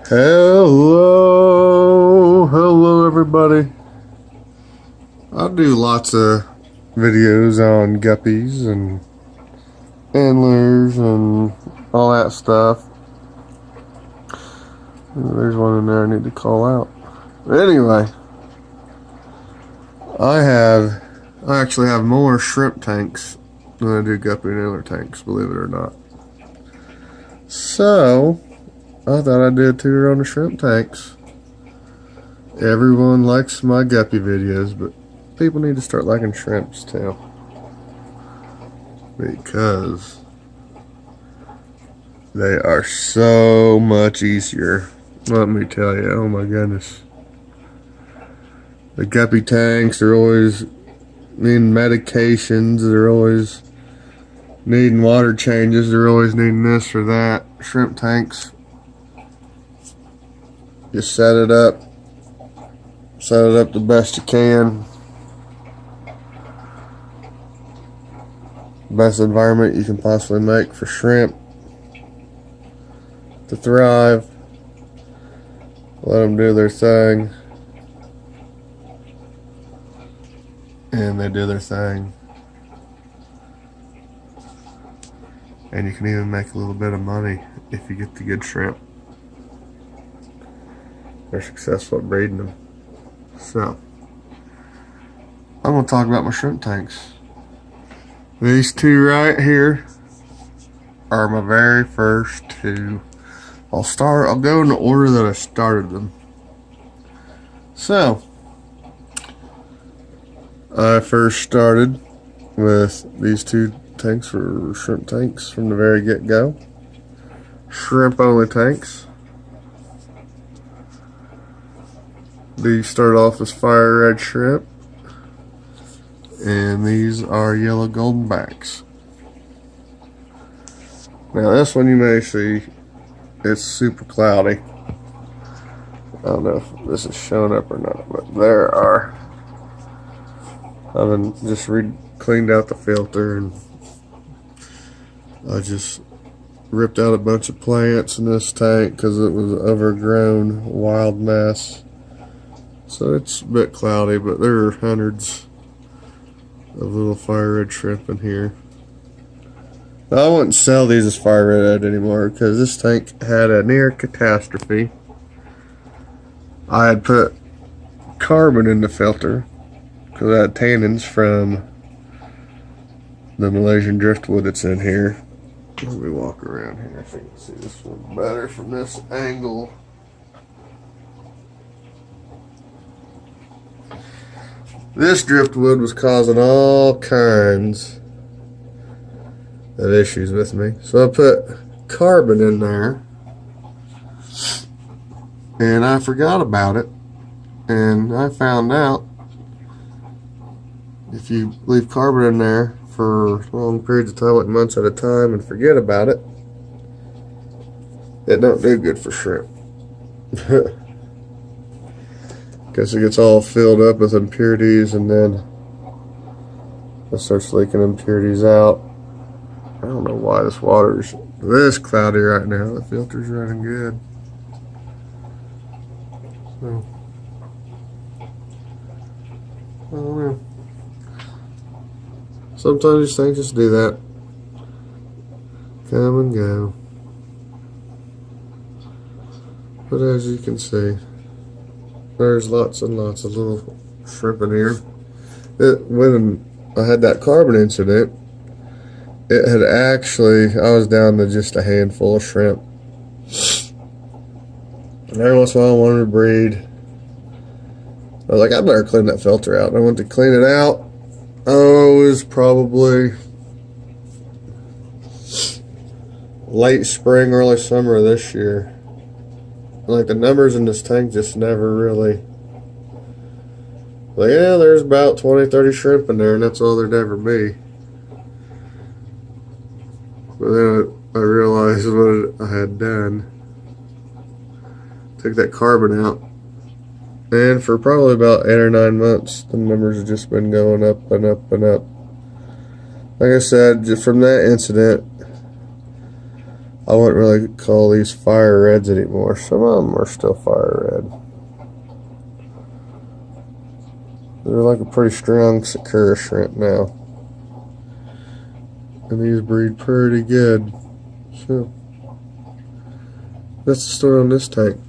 Hello everybody. I do lots of videos on guppies and antlers and all that stuff. There's one in there I need to call out. Anyway, I actually have more shrimp tanks than I do guppy and antler tanks, believe it or not. So I thought I'd do a tour on the shrimp tanks. Everyone likes my guppy videos, but people need to start liking shrimps too, because they are so much easier. Let me tell you, oh my goodness. The guppy tanks are always needing medications, they're always needing water changes, they're always needing this or that. Shrimp tanks, you set it up the best you can. Best environment you can possibly make for shrimp to thrive. Let them do their thing, and they do their thing, and you can even make a little bit of money if you get the good shrimp. They're successful at breeding them. So I'm going to talk about my shrimp tanks. These two right here are my very first two. I'll go in the order that I started them. So I first started with these two tanks for shrimp tanks from the very get-go. Shrimp only tanks. These start off as fire red shrimp, and these are yellow golden backs. Now this one you may see, it's super cloudy. I don't know if this is showing up or not, but there are. I've just cleaned out the filter, and I just ripped out a bunch of plants in this tank because it was overgrown, wild mess. So it's a bit cloudy, but there are hundreds of little fire red shrimp in here. Now, I wouldn't sell these as fire red anymore because this tank had a near catastrophe. I had put carbon in the filter because I had tannins from the Malaysian driftwood that's in here. Let me walk around here so you can see this one better from this angle. This driftwood was causing all kinds of issues with me. So I put carbon in there, and I forgot about it. And I found out if you leave carbon in there for long periods of time, like months at a time, and forget about it, it don't do good for shrimp. Because it gets all filled up with impurities, and then it starts leaking impurities out. I don't know why this water is this cloudy right now. The filter's running good. So, I don't know. Sometimes these things just do that. Come and go. But as you can see, there's lots and lots of little shrimp in here. When I had that carbon incident, it had actually, I was down to just a handful of shrimp. And every once in a while I wanted to breed. I was like, I better clean that filter out. And I went to clean it out. Oh, it was probably late spring, early summer of this year. Like, the numbers in this tank just never really, like, yeah, there's about 20-30 shrimp in there, and that's all there'd ever be. But then I realized what I had done. Took that carbon out, and for probably about 8 or 9 months, the numbers have just been going up and up and up. Like I said, just from that incident, I wouldn't really call these fire reds anymore. Some of them are still fire red. They're like a pretty strong Sakura shrimp now. And these breed pretty good. So, that's the story on this tank.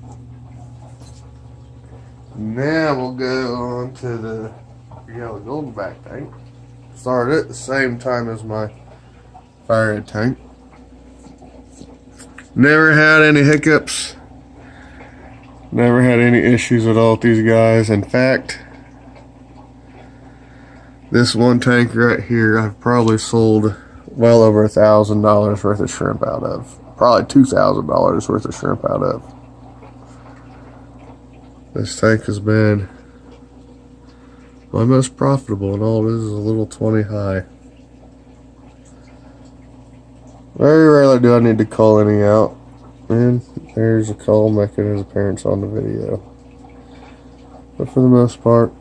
Now we'll go on to the yellow goldenback tank. Started at the same time as my fire red tank. Never had any hiccups. Never had any issues at all with these guys. In fact, this one tank right here, I've probably sold well over $1,000 worth of shrimp out of. Probably $2,000 worth of shrimp out of. This tank has been my most profitable, and all it is a little 20 high. Very rarely do I need to call any out. And there's a call making his appearance on the video. But for the most part,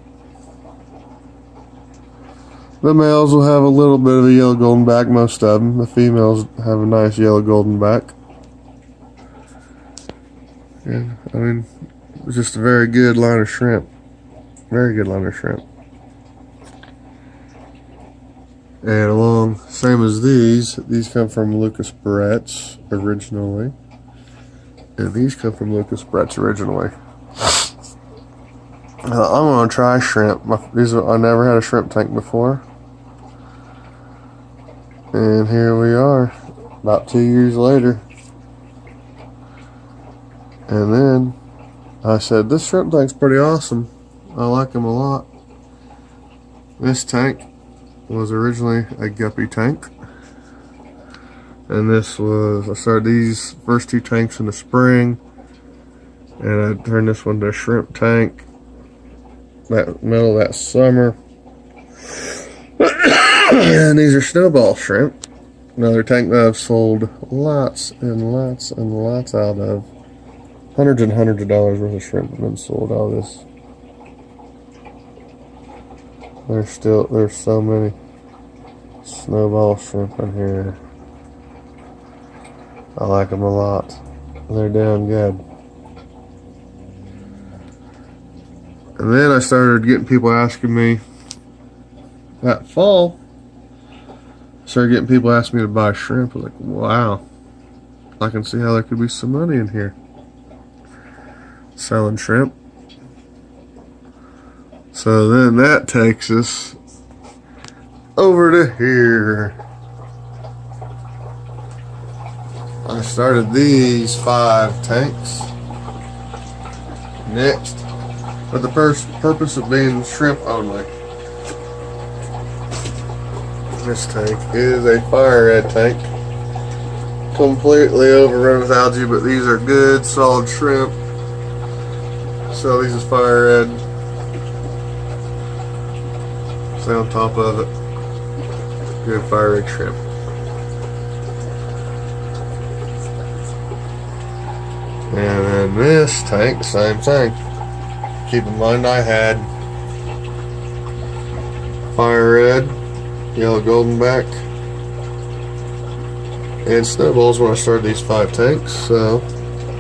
the males will have a little bit of a yellow goldenback, most of them. The females have a nice yellow goldenback. And, I mean, it's just a very good line of shrimp. Very good line of shrimp. And along, same as these come from Lucas Barrett's originally. And these come from Lucas Barrett's originally. I'm going to try shrimp. I never had a shrimp tank before. And here we are, about 2 years later. And then I said, this shrimp tank's pretty awesome. I like them a lot. This tank was originally a guppy tank. And I started these first two tanks in the spring. And I turned this one to a shrimp tank that middle of that summer. And these are snowball shrimp. Another tank that I've sold lots and lots and lots out of. Hundreds and hundreds of dollars worth of shrimp have been sold out of this. There's so many snowball shrimp in here. I like them a lot. They're damn good. And then I started getting people asking me that fall. Started getting people asking me to buy shrimp. I was like, wow, I can see how there could be some money in here selling shrimp. So then that takes us over to here. I started these 5 tanks next for the purpose of being shrimp only. This tank is a fire red tank, completely overrun with algae, but these are good solid shrimp. So these is fire red. Stay on top of it. Good fire red shrimp. And then this tank, same thing. Keep in mind I had fire red, yellow goldenback, and snowballs when I started these 5 tanks. So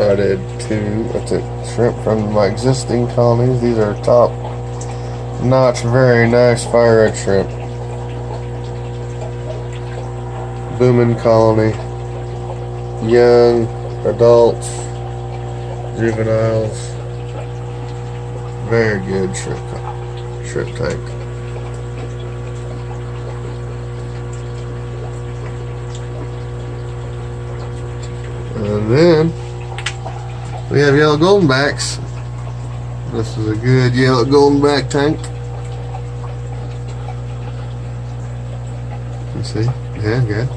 I did 2. I took shrimp from my existing colonies. These are top notch, very nice fire red shrimp. Booming colony, young, adults, juveniles. Very good shrimp tank. And then we have yellow goldenbacks. This is a good yellow goldenback tank. You see? Yeah, good.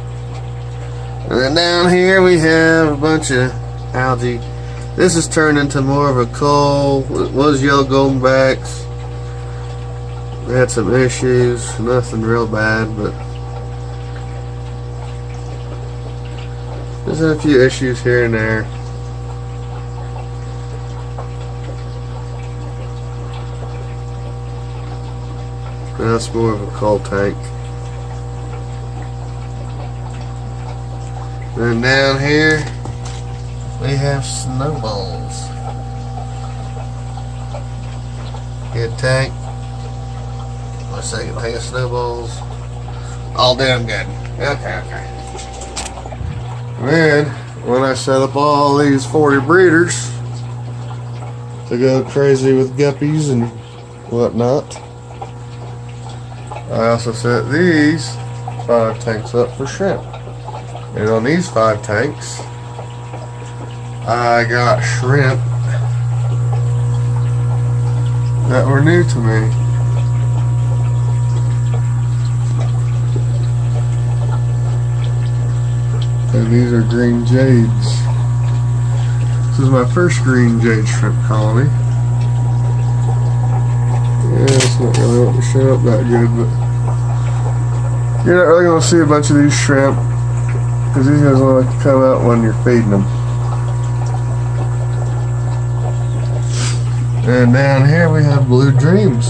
And then down here we have a bunch of algae. This has turned into more of a coal. It was yellow goldenbacks. They had some issues, nothing real bad, but there's a few issues here and there. That's more of a coal tank. And down here we have snowballs. Good tank. My second tank of snowballs. All damn good. Okay. Then when I set up all these 40 breeders to go crazy with guppies and whatnot, I also set these 5 tanks up for shrimp. And on these 5 tanks, I got shrimp that were new to me. And these are green jades. This is my first green jade shrimp colony. Yeah, it's not really wanting to show up that good, but you're not really going to see a bunch of these shrimp because these guys don't like to come out when you're feeding them. And down here we have blue dreams.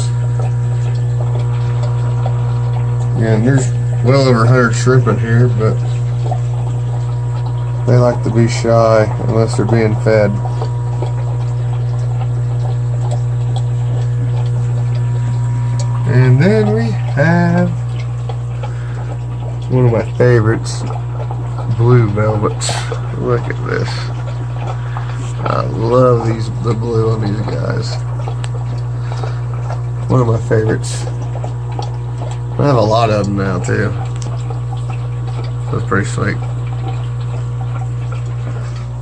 And there's well over 100 shrimp in here, but they like to be shy unless they're being fed. And then we have one of my favorites, blue velvets. Look at this. I love the blue on these guys. One of my favorites. I have a lot of them now too. That's pretty sweet.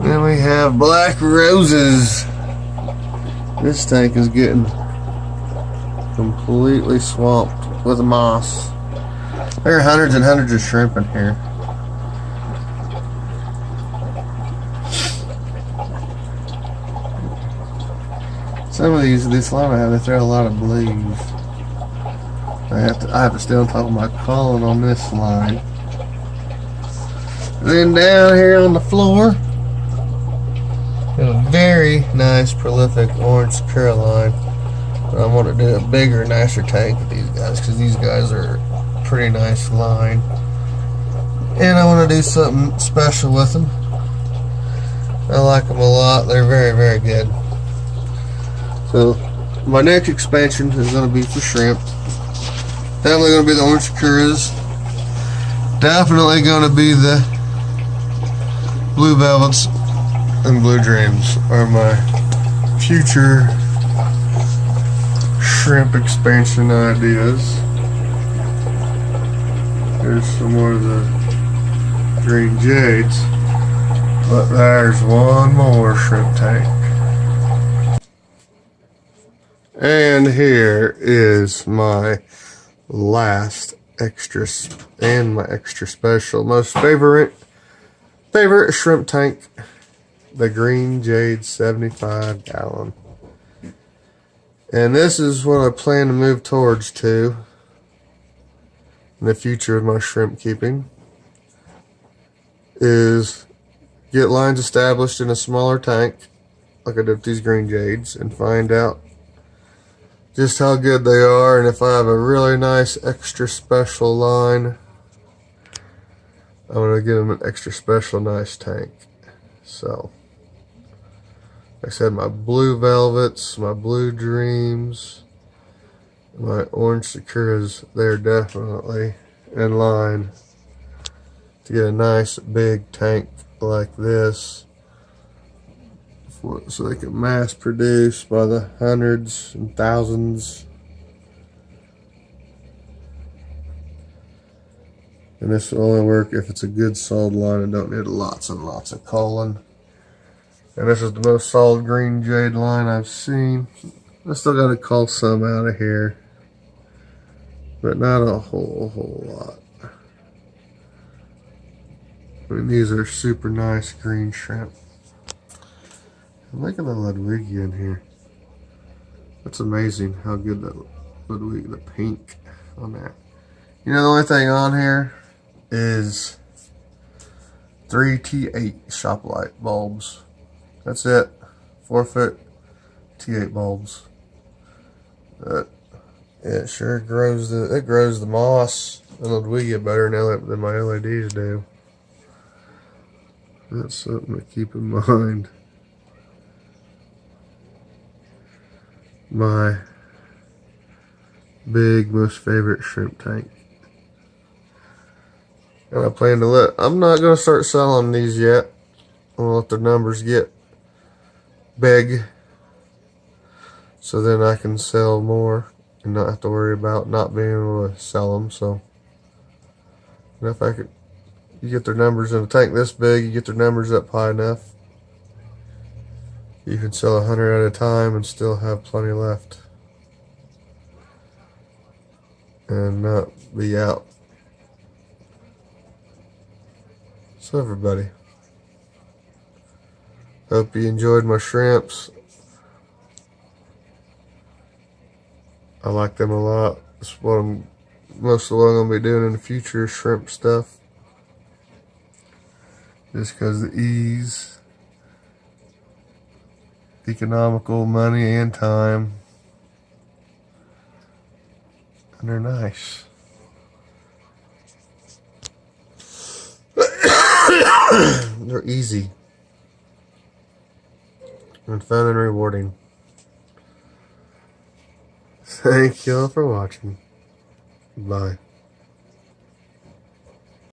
Then we have black roses. This tank is getting completely swamped with moss. There are hundreds and hundreds of shrimp in here. Some of this line I have, they throw a lot of blues. I have to stay on top of my calling on this line. Then down here on the floor, a very nice prolific orange sakura line. But I want to do a bigger, nicer tank with these guys because these guys are a pretty nice line. And I want to do something special with them. I like them a lot. They're very, very good. So my next expansion is going to be for shrimp. Definitely going to be the orange sakuras. Definitely going to be the blue velvets and blue dreams are my future shrimp expansion ideas. Here's some more of the green jades, but there's one more shrimp tank. And here is my last extra and my extra special, most favorite shrimp tank, the green jade 75 gallon. And this is what I plan to move towards to in the future of my shrimp keeping, is get lines established in a smaller tank like I did with these green jades and find out just how good they are, and if I have a really nice extra special line, I'm going to give them an extra special nice tank. So like I said, my blue velvets, my blue dreams, my orange sakuras, they're definitely in line to get a nice big tank like this, so they can mass produce by the hundreds and thousands. And this will only work if it's a good solid line and don't need lots and lots of calling. And this is the most solid green jade line I've seen. I still got to call some out of here, but not a whole lot. I mean, these are super nice green shrimp. Look at the Ludwigia in here. That's amazing how good that Ludwigia, the pink on that. You know, the only thing on here is 3 T8 shop light bulbs. That's it. 4-foot T8 bulbs. But it sure grows the moss and Ludwigia better now than my LEDs do. That's something to keep in mind. My big, most favorite shrimp tank. And I plan to I'm not going to start selling these yet. I'm going to let the numbers get big, so then I can sell more and not have to worry about not being able to sell them. So, and if I could, you get their numbers in a tank this big, you get their numbers up high enough, you can sell 100 at a time and still have plenty left and not be out. So everybody, hope you enjoyed my shrimps. I like them a lot. That's what most of what I'm going to be doing in the future is shrimp stuff. Just because of the ease, economical, money, and time. And they're nice. They're easy and fun and rewarding. Thank y'all for watching. Bye.